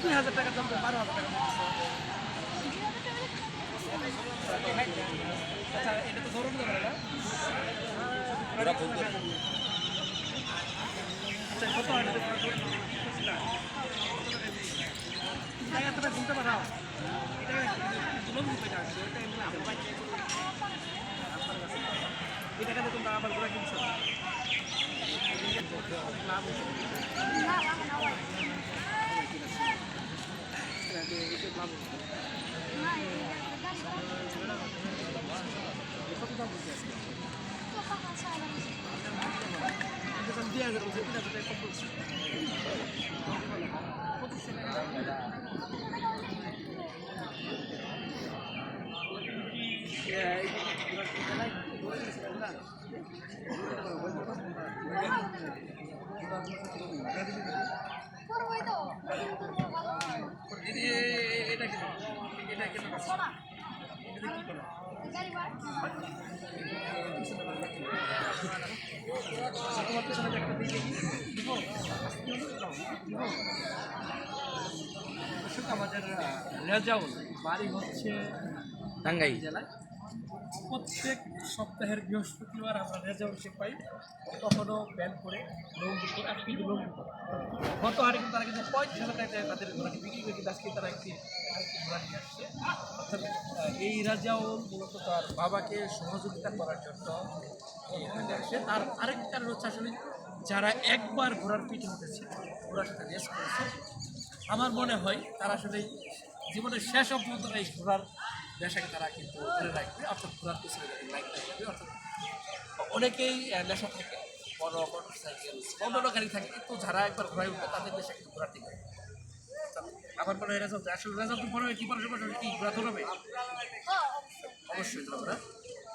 2000 টাকা দাম 12,000 টাকা আচ্ছা এটা তো ধরুন না ওরা বলতো আচ্ছা কত টাকা ঘুরতে পারাও এই টাকাতে তোমরা আবার ঘোরা কিনছো লাভ কত দাম বলতে আছে 2000 বলছে 3000 টাকা কম বলছে এটা কি এটা কি তোমার পেছনে একটা দিয়ে দিব আমাদের রেজাউল বাড়ি হচ্ছে টাঙ্গাই জেলায় প্রত্যেক সপ্তাহের বৃহস্পতিবার আমরা রেজাউলকে পাই কখনো ব্যান করে লঙ্গি করে আর কিন্তু লঙ্গি করে গত হারে কিন্তু তারা কিন্তু 35,000 টাকা তাদের ঘোড়াটি বিক্রি করে কিন্তু আজকে তারা একটি ঘোড়া নিয়ে আসছে অর্থাৎ এই রাজাউল মূলত তার বাবাকে সহযোগিতা করার জন্য এখানে আসে তার আরেকটি কারণ হচ্ছে আসলে যারা একবার ঘোড়ার পিঠে উঠেছে ঘোড়ার সাথে রেস করেছে আমার মনে হয় তারা আসলে জীবনের শেষ অবধি এই ঘোড়ার নেশাকে তারা কিন্তু ধরে রাখবে অর্থাৎ ঘোড়ার পিছনে লাইন রাখবে অর্থাৎ অনেকেই নেশা থাকে বড় মোটর সাইকেল অন্যান্য গাড়ি থাকে কিন্তু যারা একবার ঘোড়ায় উঠবে তাদের নেশা কিন্তু ঘোড়া ঠিক আমার মনে হয় রেজাল্ট আসলে রেজাল্ট মনে হয় কি পড়াশোনা কি ঘোড়া ধরবে অবশ্যই ধরবো না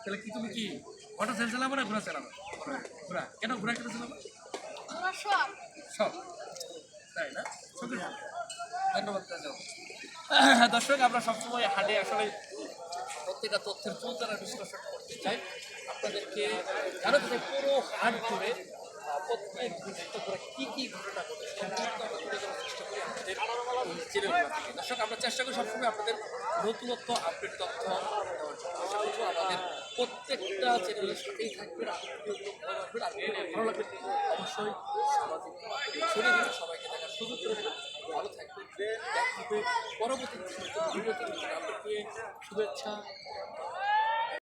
তাহলে কি তুমি কি মোটর সাইকেল চালাবো না ঘোড়া চালাবো ঘোড়া কেন ঘোড়া কেন চালাবো সব তাই না ধন্যবাদ দর্শক আমরা সবসময় হাটে আসলে প্রত্যেকটা তথ্যের চুলতারা বিশ্লেষণ করতে চাই আপনাদেরকে জানাতে চাই পুরো হাট জুড়ে প্রত্যেক বিশিষ্ট করে কী কী ঘটনা ঘটেছে চেষ্টা করি আপনাদের চ্যানেলগুলো থেকে দর্শক আমরা চেষ্টা করি সবসময় আপনাদের নতুনত্ব আপডেট তথ্য দেওয়ার জন্য আশা করবো আমাদের প্রত্যেকটা চ্যানেলের সাথেই থাকবেন ভালো লাগবে অবশ্যই সামাজিক ছড়িয়ে দিন সবাইকে দেখার সুযোগ করে দেবেন ভালো থাকবেন দেখা হবে পরবর্তী ভিডিওতে আপনাকে শুভেচ্ছা